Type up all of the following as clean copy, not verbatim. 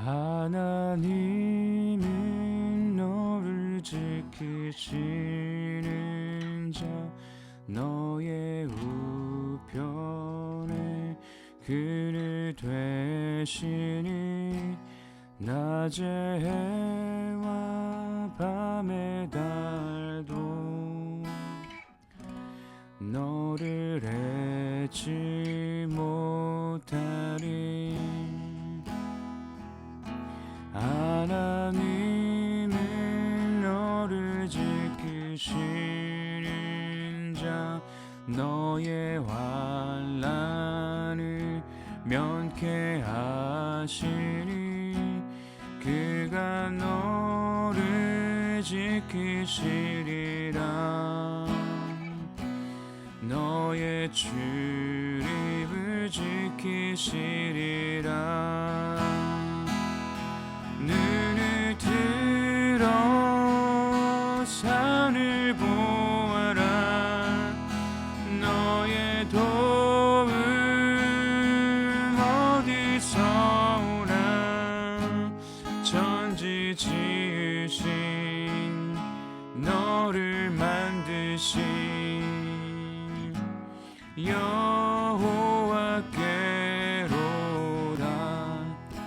하나님은 너를 지키시는 자 너의 우편에 그늘 되시니 낮의 해와 밤의 달도 너를 해치 못하리. 하나님은 너를 지키시는 자 너의 환난을 면케 하시니 그가 너를 지키시리라. 너의 출입을 지키시리라. 눈을 들어 산을 보아라. 너의 도움 어디서 오나. 천지 지으신 너를 만드신 여호와께로다.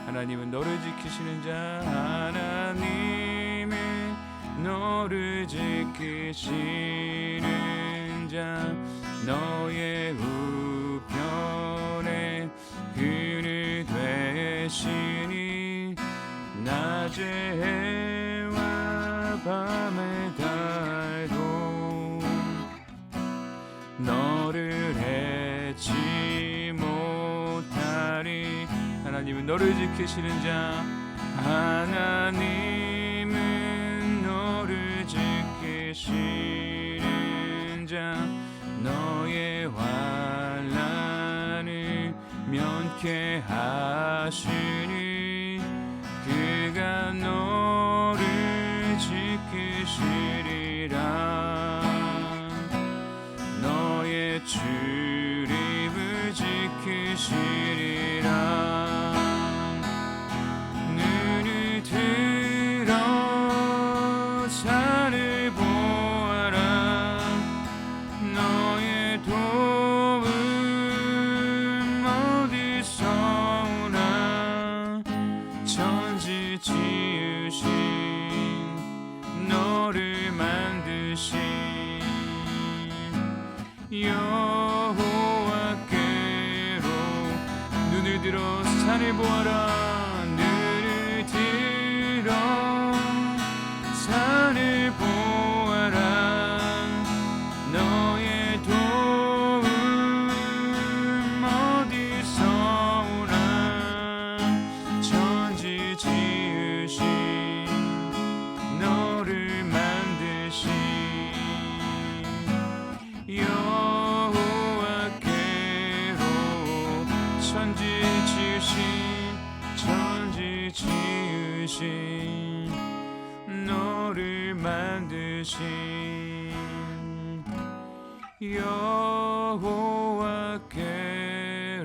하나님은 너를 지키시는 자 하나님은 너를 지키시는 자 너의 우편에 그늘 되시니 낮의 해와 밤의 달도 너를 해치 못하리. 하나님은 너를 지키시는 자 하나님은 너를 지키시는 자 너의 환난을 면케 하시니 그가 너를 지키시리라. 너의 출입을 지키시리라. 눈을 들어 산을 보아라. 너의 도움 어디서 오나. 천지 지으신 너를 만드신 여호와께로. 눈을 들어 산을 보아라. 눈을 들어 산을 보아라. 너의 도움 어디서 오나. 천지 지으신 너를 만드신 여호와께로. 천지 지으신 너를 만드신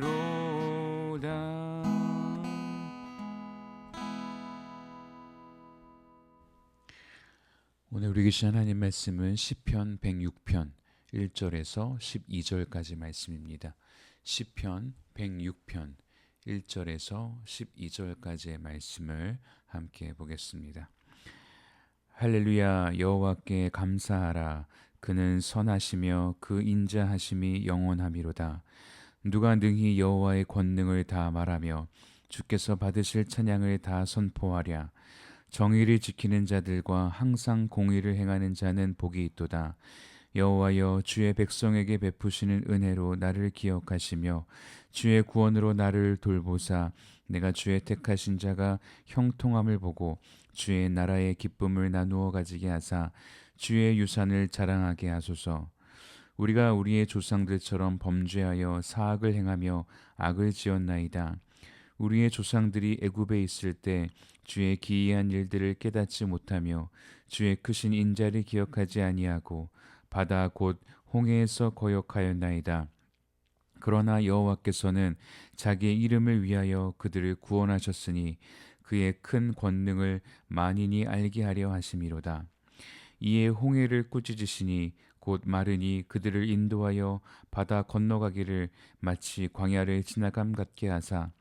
여호와께로다. 오늘 우리 계신 하나님 말씀은 시편 106편 1절에서 12절까지 말씀입니다. 시편 106편 1절에서 12절까지의 말씀을 함께 보겠습니다. 할렐루야. 여호와께 감사하라. 그는 선하시며 그 인자하심이 영원하미로다. 누가 능히 여호와의 권능을 다 말하며 주께서 받으실 찬양을 다 선포하랴. 정의를 지키는 자들과 항상 공의를 행하는 자는 복이 있도다. 여호와여, 주의 백성에게 베푸시는 은혜로 나를 기억하시며 주의 구원으로 나를 돌보사 내가 주의 택하신 자가 형통함을 보고 주의 나라의 기쁨을 나누어 가지게 하사 주의 유산을 자랑하게 하소서. 우리가 우리의 조상들처럼 범죄하여 사악을 행하며 악을 지었나이다. 우리의 조상들이 애굽에 있을 때 주의 기이한 일들을 깨닫지 못하며 주의 크신 인자를 기억하지 아니하고 바다 곧 홍해에서 거역하였나이다. 그러나 여호와께서는 자기의 이름을 위하여 그들을 구원하셨으니 그의 큰 권능을 만인이 알게 하려 하심이로다. 이에 홍해를 꾸짖으시니 곧 마르니 그들을 인도하여 바다 건너가기를 마치 광야를 지나감 같게 하사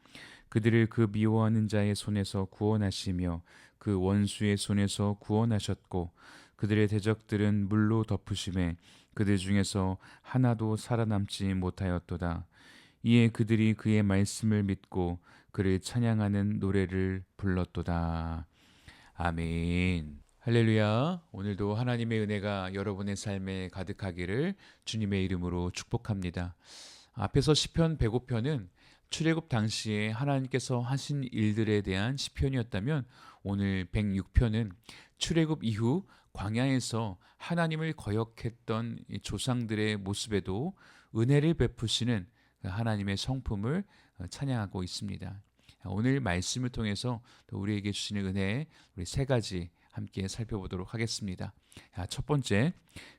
그들을 그 미워하는 자의 손에서 구원하시며 그 원수의 손에서 구원하셨고 그들의 대적들은 물로 덮으심에 그들 중에서 하나도 살아남지 못하였도다. 이에 그들이 그의 말씀을 믿고 그를 찬양하는 노래를 불렀도다. 아멘. 할렐루야. 오늘도 하나님의 은혜가 여러분의 삶에 가득하기를 주님의 이름으로 축복합니다. 앞에서 시편 105편은 출애굽 당시에 하나님께서 하신 일들에 대한 시편이었다면 오늘 106편은 출애굽 이후 광야에서 하나님을 거역했던 이 조상들의 모습에도 은혜를 베푸시는 그 하나님의 성품을 찬양하고 있습니다. 오늘 말씀을 통해서 또 우리에게 주시는 은혜 우리 세 가지 함께 살펴보도록 하겠습니다. 첫 번째,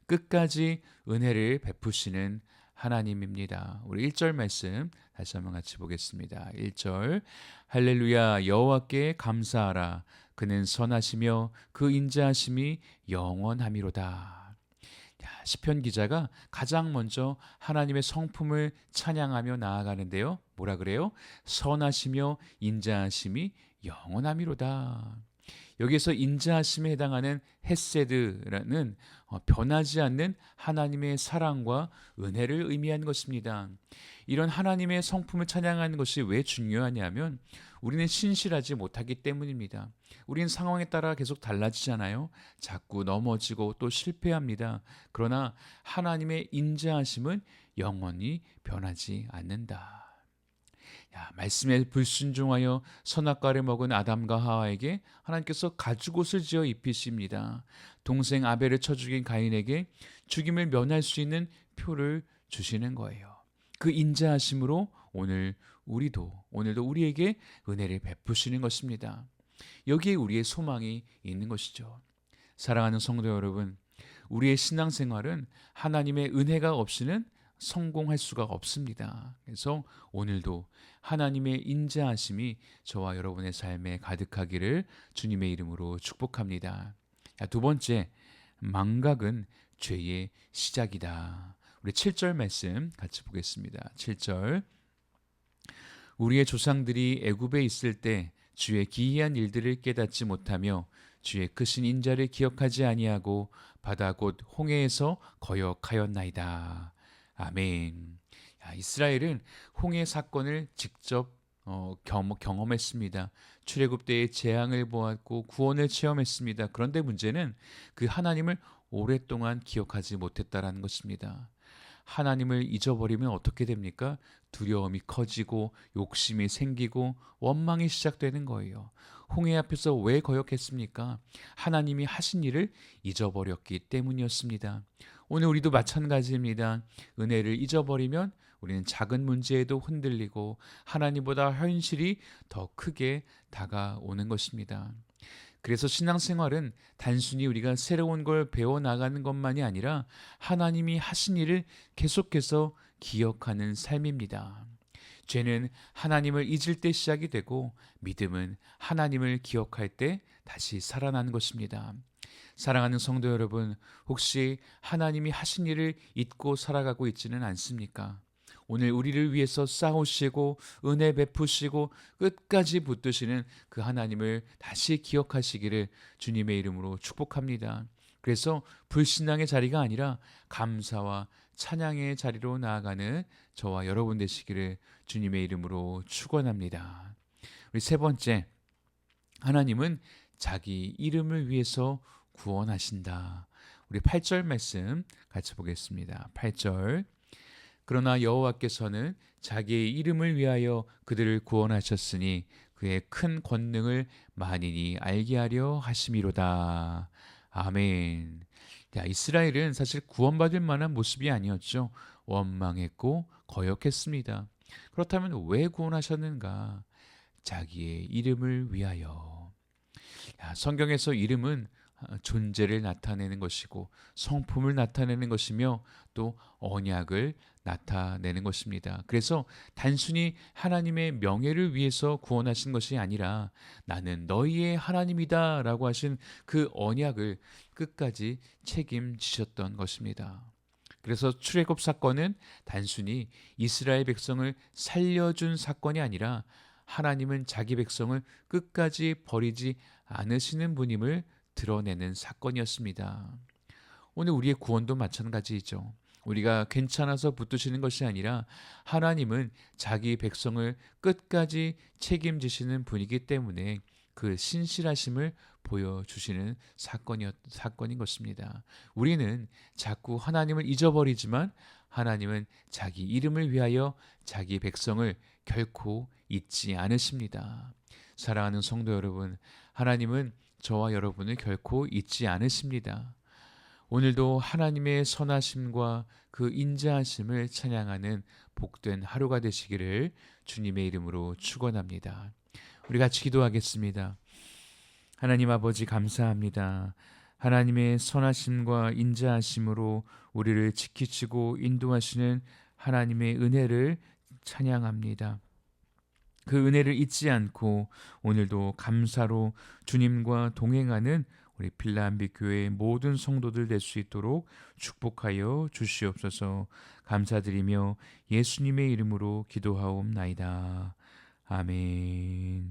끝까지 은혜를 베푸시는 하나님입니다. 우리 1절 말씀 다시 한번 같이 보겠습니다. 1절 할렐루야 여호와께 감사하라 그는 선하시며 그 인자하심이 영원함이로다. 시편 기자가 가장 먼저 하나님의 성품을 찬양하며 나아가는데요. 뭐라 그래요? 선하시며 인자하심이 영원함이로다. 여기에서 인자하심에 해당하는 헤세드라는 변하지 않는 하나님의 사랑과 은혜를 의미하는 것입니다. 이런 하나님의 성품을 찬양하는 것이 왜 중요하냐면 우리는 신실하지 못하기 때문입니다. 우리는 상황에 따라 계속 달라지잖아요. 자꾸 넘어지고 또 실패합니다. 그러나 하나님의 인자하심은 영원히 변하지 않는다. 말씀에 불순종하여 선악과를 먹은 아담과 하와에게 하나님께서 가죽옷을 지어 입히십니다. 동생 아벨을 쳐 죽인 가인에게 죽임을 면할 수 있는 표를 주시는 거예요. 그 인자하심으로 오늘도 우리에게 은혜를 베푸시는 것입니다. 여기에 우리의 소망이 있는 것이죠. 사랑하는 성도 여러분, 우리의 신앙생활은 하나님의 은혜가 없이는 성공할 수가 없습니다. 그래서 오늘도 하나님의 인자하심이 저와 여러분의 삶에 가득하기를 주님의 이름으로 축복합니다. 두 번째, 망각은 죄의 시작이다. 우리 7절 말씀 같이 보겠습니다. 7절 우리의 조상들이 애굽에 있을 때 주의 기이한 일들을 깨닫지 못하며 주의 크신 인자를 기억하지 아니하고 바다 곧 홍해에서 거역하였나이다. 아멘. 이스라엘은 홍해 사건을 직접 경험했습니다. 출애굽 때의 재앙을 보았고 구원을 체험했습니다. 그런데 문제는 그 하나님을 오랫동안 기억하지 못했다라는 것입니다. 하나님을 잊어버리면 어떻게 됩니까? 두려움이 커지고 욕심이 생기고 원망이 시작되는 거예요. 홍해 앞에서 왜 거역했습니까? 하나님이 하신 일을 잊어버렸기 때문이었습니다. 오늘 우리도 마찬가지입니다. 은혜를 잊어버리면 우리는 작은 문제에도 흔들리고 하나님보다 현실이 더 크게 다가오는 것입니다. 그래서 신앙생활은 단순히 우리가 새로운 걸 배워나가는 것만이 아니라 하나님이 하신 일을 계속해서 기억하는 삶입니다. 죄는 하나님을 잊을 때 시작이 되고 믿음은 하나님을 기억할 때 다시 살아나는 것입니다. 사랑하는 성도 여러분, 혹시 하나님이 하신 일을 잊고 살아가고 있지는 않습니까? 오늘 우리를 위해서 싸우시고 은혜 베푸시고 끝까지 붙드시는 그 하나님을 다시 기억하시기를 주님의 이름으로 축복합니다. 그래서 불신앙의 자리가 아니라 감사와 찬양의 자리로 나아가는 저와 여러분 되시기를 주님의 이름으로 축원합니다. 우리 세 번째, 하나님은 자기 이름을 위해서 구원하신다. 우리 8절 말씀 같이 보겠습니다. 8절 그러나 여호와께서는 자기의 이름을 위하여 그들을 구원하셨으니 그의 큰 권능을 만인이 알게 하려 하심이로다. 아멘. 이스라엘은 사실 구원받을 만한 모습이 아니었죠. 원망했고 거역했습니다. 그렇다면 왜 구원하셨는가? 자기의 이름을 위하여. 성경에서 이름은 존재를 나타내는 것이고 성품을 나타내는 것이며 또 언약을 나타내는 것입니다. 그래서 단순히 하나님의 명예를 위해서 구원하신 것이 아니라 나는 너희의 하나님이다라고 하신 그 언약을 끝까지 책임지셨던 것입니다. 그래서 출애굽 사건은 단순히 이스라엘 백성을 살려준 사건이 아니라 하나님은 자기 백성을 끝까지 버리지 않으시는 분임을 드러내는 사건이었습니다. 오늘 우리의 구원도 마찬가지이죠. 우리가 괜찮아서 붙드시는 것이 아니라 하나님은 자기 백성을 끝까지 책임지시는 분이기 때문에 그 신실하심을 보여주시는 사건인 것입니다. 우리는 자꾸 하나님을 잊어버리지만 하나님은 자기 이름을 위하여 자기 백성을 결코 잊지 않으십니다. 사랑하는 성도 여러분, 하나님은 저와 여러분을 결코 잊지 않으십니다. 오늘도 하나님의 선하심과 그 인자하심을 찬양하는 복된 하루가 되시기를 주님의 이름으로 축원합니다. 우리 같이 기도하겠습니다. 하나님 아버지 감사합니다. 하나님의 선하심과 인자하심으로 우리를 지키시고 인도하시는 하나님의 은혜를 찬양합니다. 그 은혜를 잊지 않고 오늘도 감사로 주님과 동행하는 우리 필라암비 교회의 모든 성도들 될 수 있도록 축복하여 주시옵소서. 감사드리며 예수님의 이름으로 기도하옵나이다. 아멘.